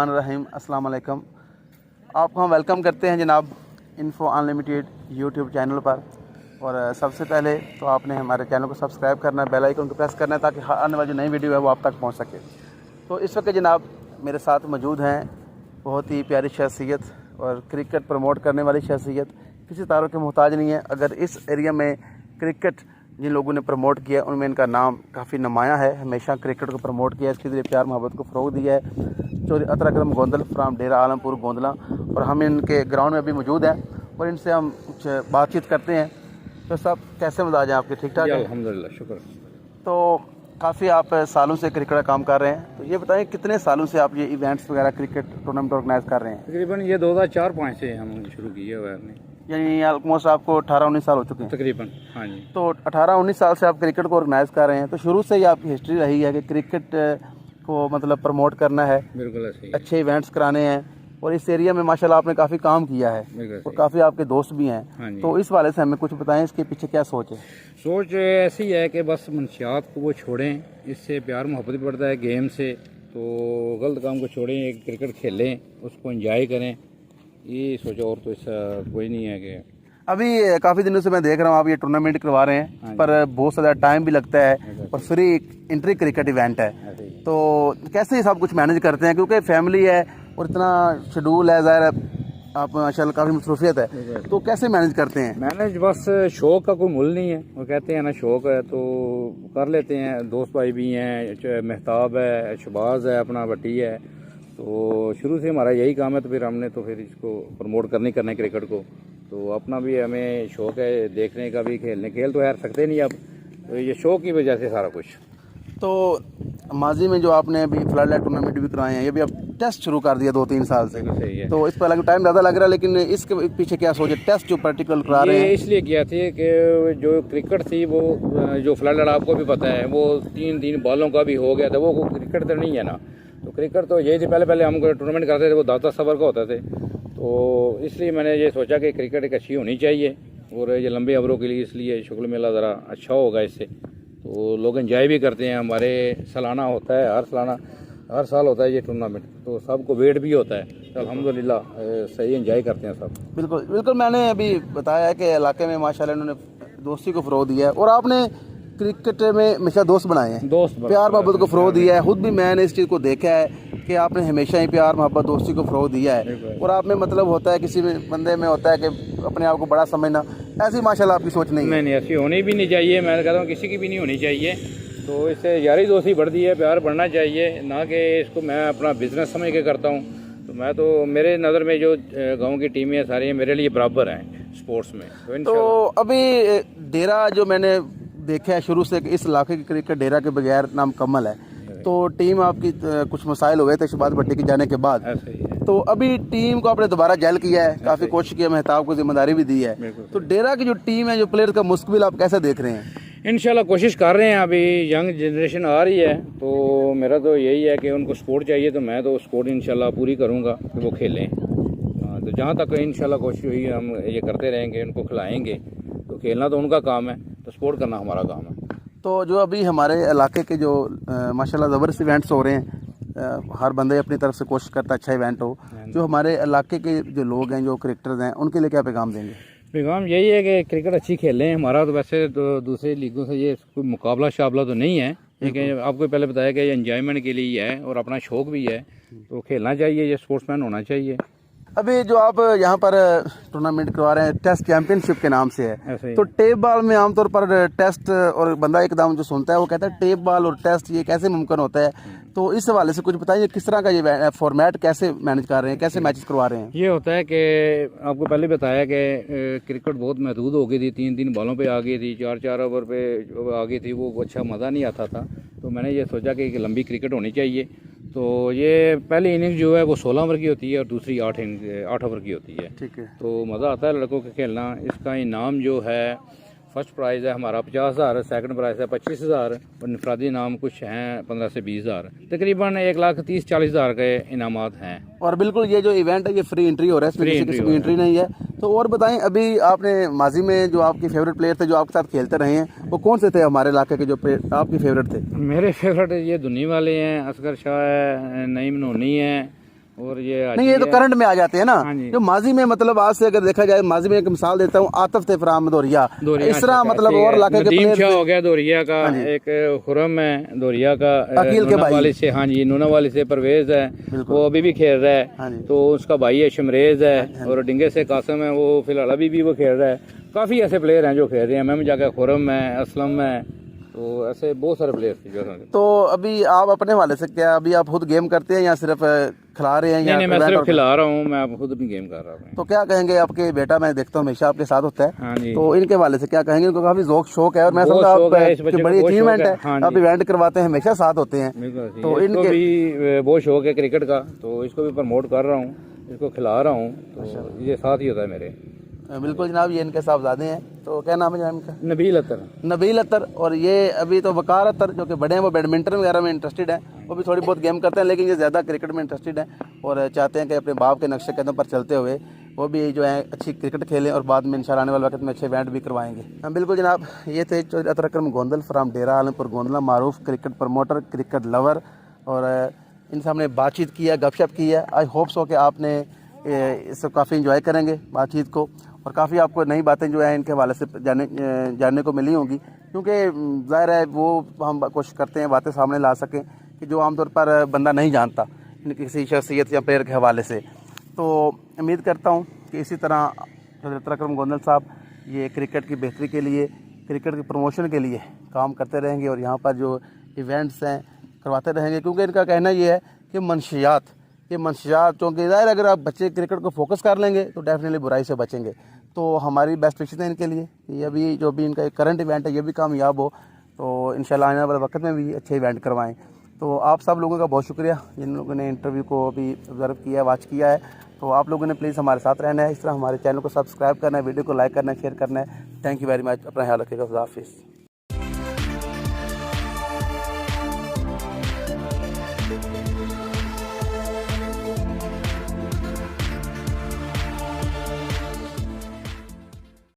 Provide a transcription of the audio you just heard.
रहीम अस्सलाम वालेकुम। आपको हम वेलकम करते हैं जनाब इन्फो अनलिमिटेड यूट्यूब चैनल पर। और सबसे पहले तो आपने हमारे चैनल को सब्सक्राइब करना है, बेल आइकन को प्रेस करना है ताकि आने वाली जो नई वीडियो है वो आप तक पहुंच सके। तो इस वक्त जनाब मेरे साथ मौजूद हैं बहुत ही प्यारी शख्सियत और क्रिकेट प्रमोट करने वाली शख्सियत, किसी तारों के मोहताज नहीं है। अगर इस एरिया में क्रिकेट जिन लोगों ने प्रमोट किया उनमें इनका नाम काफ़ी नुमाया है। हमेशा क्रिकेट को प्रमोट किया, इसके लिए प्यार मोहब्बत को फ़रोग दिया है। चौधरी अतर अकरम गोंदल फ्राम डेरा आलमपुर गोंदला, और हम इनके ग्राउंड में अभी मौजूद हैं और इनसे हम कुछ बातचीत करते हैं। तो सब कैसे मिजाज हैं आपके? ठीक ठाक है अल्हम्दुलिल्लाह, शुक्र। तो काफ़ी आप सालों से क्रिकेट का काम कर रहे हैं, तो ये बताएं कितने सालों से आप ये इवेंट्स वगैरह क्रिकेट टूर्नामेंट ऑर्गेनाइज कर रहे हैं? तकरीबन ये 2004-05 से हम शुरू किए हुए हैं। यानी ऑलमोस्ट आपको 18-19 साल हो चुके हैं तकरीबन, हाँ जी। तो 18-19 साल से आप क्रिकेट को ऑर्गेनाइज कर रहे हैं, तो शुरू से ही आपकी हिस्ट्री रही है कि क्रिकेट को मतलब प्रमोट करना है, बिल्कुल ऐसे ही, अच्छे इवेंट्स कराने हैं। और इस एरिया में माशाल्लाह आपने काफ़ी काम किया है और काफ़ी आपके दोस्त भी हाँ हैं। तो इस वाले से हमें कुछ बताएं, इसके पीछे क्या सोच है? सोच ऐसी है कि बस मंशियात को वो छोड़ें, इससे प्यार मोहब्बत भी बढ़ता है गेम से। तो गलत काम को छोड़ें, एक क्रिकेट खेलें, उसको एंजॉय करें, ये सोचो। और तो ऐसा कोई नहीं है कि अभी काफ़ी दिनों से मैं देख रहा हूँ आप ये टूर्नामेंट करवा रहे हैं, पर बहुत ज़्यादा टाइम भी लगता है और फ्री एंट्री क्रिकेट इवेंट है। तो कैसे ये सब कुछ मैनेज करते हैं, क्योंकि फैमिली है और इतना शेड्यूल है, ज़ाहिर है आप माशाल्लाह काफ़ी मसरूफियत है, तो कैसे मैनेज करते हैं? मैनेज बस शौक़ का कोई मुल नहीं है। वो कहते हैं ना, शौक़ है तो कर लेते हैं। दोस्त भाई भी हैं, महताब है, शबाज है, अपना भट्टी है। तो शुरू से हमारा यही काम है, तो फिर इसको प्रमोट करना है क्रिकेट को। तो अपना भी हमें शौक़ है देखने का भी, खेल तो यार सकते नहीं अब, तो ये शौक़ की वजह से सारा कुछ। तो माजी में जो आपने अभी फ्लड लाइट टूर्नामेंट भी कराए हैं, ये भी अब टेस्ट शुरू कर दिया 2-3 साल से, सही है। तो इस पर टाइम ज़्यादा लग रहा है, लेकिन इसके पीछे क्या सोचे? टेस्ट जो पर्टिकुलर करा रहे हैं इसलिए किया थे कि जो क्रिकेट थी वो जो फ्लड लाइट आपको भी पता है वो 3 बॉलों का भी हो गया था। वो क्रिकेट तो नहीं है ना। तो क्रिकेट तो यही थी, पहले हम टूर्नामेंट करते थे वो 10-10 ओवर का होता थे। तो इसलिए मैंने ये सोचा कि क्रिकेट एक अच्छी होनी चाहिए और ये लंबे ओवरों के लिए, इसलिए शुक्ल मेला ज़रा अच्छा होगा इससे। तो लोग एंजॉय भी करते हैं। हमारे सालाना होता है, हर साल होता है ये टूर्नामेंट, तो सबको वेट भी होता है। तो अल्हम्दुलिल्लाह सही एंजॉय करते हैं सब। बिल्कुल मैंने अभी बताया है कि इलाके में माशाल्लाह इन्होंने दोस्ती को फ़रोग दिया है और आपने क्रिकेट में हमेशा दोस्त बनाए हैं, प्यार मोहब्बत को फ़रोग दिया है। खुद भी मैंने इस चीज़ को देखा है कि आपने हमेशा ही प्यार मोहब्बत दोस्ती को फ़रोग दिया है। और आप में मतलब होता है, किसी भी बंदे में होता है कि अपने आप को बड़ा समझना, ऐसी माशाल्लाह आपकी सोच नहीं है। नहीं, ऐसी होनी भी नहीं चाहिए। मैं कहता हूँ किसी की भी नहीं होनी चाहिए। तो इससे यारी दोस्ती बढ़ती है, प्यार बढ़ना चाहिए, ना कि इसको मैं अपना बिजनेस समझ के करता हूँ। तो मैं तो, मेरे नज़र में जो गाँव की टीमें हैं सारी मेरे लिए बराबर हैं स्पोर्ट्स में। तो अभी डेरा जो मैंने देखा है शुरू से, इस इलाके की क्रिकेट डेरा के बगैर नाम कमल है। तो टीम आपकी कुछ मसाइल हुए थे शबाज भट्टी के जाने के बाद, तो अभी टीम को आपने दोबारा जेल किया है, काफ़ी कोशिश की है, महताब को जिम्मेदारी भी दी है। तो डेरा की जो टीम है, जो प्लेयर का मुस्तकबिल आप कैसे देख रहे हैं? इंशाल्लाह कोशिश कर रहे हैं। अभी यंग जनरेशन आ रही है, तो मेरा तो यही है कि उनको सपोर्ट चाहिए, तो मैं तो सपोर्ट इंशाल्लाह पूरी करूँगा कि वो खेलें। तो जहाँ तक इंशाल्लाह कोशिश हुई हम ये करते रहेंगे, उनको खिलाएँगे। तो खेलना तो उनका काम है, तो सपोर्ट करना हमारा काम है। तो जो अभी हमारे इलाके के जो माशाल्लाह ज़बरदस्त इवेंट्स हो रहे हैं, हर बंदे अपनी तरफ से कोशिश करता है अच्छा इवेंट हो। जो हमारे इलाके के जो लोग हैं, जो क्रिकेटर्स हैं, उनके लिए क्या पैगाम देंगे? पैगाम यही है कि क्रिकेट अच्छी खेलें। हमारा तो वैसे तो दूसरे लीगों से ये कोई मुकाबला शाबला तो नहीं है, लेकिन आपको पहले बताया कि ये एंजॉयमेंट के लिए है और अपना शौक़ भी है, तो खेलना चाहिए, ये स्पोर्ट्समैन होना चाहिए। अभी जो आप यहाँ पर टूर्नामेंट करवा रहे हैं टेस्ट चैंपियनशिप के नाम से है, तो टेप बॉल में आमतौर पर टेस्ट, और बंदा एकदम जो सुनता है वो कहता है टेप बॉल और टेस्ट ये कैसे मुमकिन होता है? तो इस हवाले से कुछ बताइए, किस तरह का ये फॉर्मेट कैसे मैनेज कर रहे हैं, कैसे मैचेस करवा रहे हैं? ये होता है कि आपको पहले बताया कि क्रिकेट बहुत महदूद हो गई थी, 3-3 बॉलों पे आ गई थी, 4-4 ओवर पे आ गई थी, वो अच्छा मज़ा नहीं आता था। तो मैंने ये सोचा कि लंबी क्रिकेट होनी चाहिए। तो ये पहली इनिंग्स जो है वो 16 ओवर की होती है और दूसरी 8 ओवर की होती है। ठीक है। तो मज़ा आता है लड़कों के खेलना। इसका इनाम जो है, फर्स्ट प्राइज़ है हमारा 50,000, सेकंड प्राइज़ है 25,000 और इनफरादी इनाम कुछ हैं 15 से 20,000, तकरीबन 1,30,40,000 के इनामात हैं। और बिल्कुल ये जो इवेंट है ये फ्री एंट्री हो रहा है, इसमें किसी की एंट्री नहीं है। तो और बताएं, अभी आपने माजी में जो आपके फेवरेट प्लेयर थे, जो आपके साथ खेलते रहे हैं, वो कौन से थे हमारे इलाके के जो आपके फेवरेट थे? मेरे फेवरेट ये धुनी वाले हैं, असगर शाह है, नईम नोनी है, और ये नहीं, ये तो करंट में आ जाते हैं ना। हाँ जी। जो माजी में मतलब आज से अगर देखा जाए, माजी में एक मिसाल देता हूँ, आतिफ थे फराम दोरिया, इस तरह मतलब और इलाके के नदीम प्लेयर शाह हो गया दोरिया का, एक खुरम है दोरिया का, अकील के भाई वाली से, हाँ जी, नूना वाली से परवेज है, वो अभी भी खेल रहा हाँ है, जी। तो उसका भाई है शमरेज है, और डिंगे से कासम है, वो फिलहाल अभी भी वो खेल रहा है। काफ़ी ऐसे प्लेयर हैं जो खेल रहे हैं, मैम जाकर खुरम है, असलम है, तो ऐसे बहुत सारे प्लेयर थे जो। तो अभी आप अपने वाले से क्या, अभी आप खुद गेम करते हैं या सिर्फ खिला रहे हैं? नहीं, मैं सिर्फ खिला रहा हूँ, मैं खुद भी गेम कर रहा हूँ। तो क्या कहेंगे, आपके बेटा मैं देखता हूँ हमेशा आपके साथ होता है, हाँ जी। तो इनके वाले से क्या कहेंगे? उनको काफी शौक है, और मैं समझता हूँ बड़ी अचीवमेंट है, आप इवेंट करवाते हैं, हमेशा साथ होते हैं, तो इनको भी बहुत शौक है क्रिकेट का, तो इसको भी प्रमोट कर रहा हूँ, इसको खिला रहा हूँ, तो ये साथ ही होता है मेरे। बिल्कुल जनाब, ये इनके साहबजादे हैं। तो क्या नाम है जनाब इनका? नबील अतर। नबील अतर। और ये अभी तो वकार अतर जो कि बड़े हैं, वो बैडमिंटन वगैरह में इंटरेस्टेड हैं, वो भी थोड़ी बहुत गेम करते हैं, लेकिन ये ज़्यादा क्रिकेट में इंटरेस्टेड हैं और चाहते हैं कि अपने बाप के नक्शे कदम पर चलते हुए वो भी जो है अच्छी क्रिकेट खेलें और बाद में इंशाल्लाह आने वाले वक्त में अच्छे इवेंट भी करवाएंगे। हाँ बिल्कुल जनाब, ये थे चौधरी अतर अकरम गोंदल फ्राम डेरा आलमपुर गोंदला, मारूफ क्रिकेट प्रमोटर, क्रिकेट लवर, और इनसे हमने बातचीत की है, गपशप की है। आई होप सो कि आपने इससे काफ़ी इंजॉय करेंगे बातचीत को, और काफ़ी आपको नई बातें जो है इनके हवाले से जानने को मिली होंगी, क्योंकि ज़ाहिर है वो हम कोशिश करते हैं बातें सामने ला सकें कि जो आमतौर पर बंदा नहीं जानता इनकी किसी शख्सियत या प्लेयर के हवाले से। तो उम्मीद करता हूँ कि इसी तरह चौधरी अतर अकरम गोंदल साहब ये क्रिकेट की बेहतरी के लिए, क्रिकेट के प्रमोशन के लिए काम करते रहेंगे और यहाँ पर जो इवेंट्स हैं करवाते रहेंगे, क्योंकि इनका कहना ये है कि मंशियात, क्योंकि ज़ाहिर अगर आप बच्चे क्रिकेट को फोकस कर लेंगे तो डेफिनेटली बुराई से बचेंगे। तो हमारी बेस्ट विशेज़ हैं इनके लिए कि ये अभी जो भी इनका करंट इवेंट है ये भी कामयाब हो, तो इंशाल्लाह आने वाले वक्त में भी अच्छे इवेंट करवाएं। तो आप सब लोगों का बहुत शुक्रिया जिन लोगों ने इंटरव्यू को अभी ऑब्जर्व किया है, वॉच किया है। तो आप लोगों ने प्लीज़ हमारे साथ रहना है, इस तरह हमारे चैनल को सब्सक्राइब करना है, वीडियो को लाइक करना है, शेयर करना है। थैंक यू वेरी मच, अपना ख्याल रखिएगा, खुदा हाफिज़।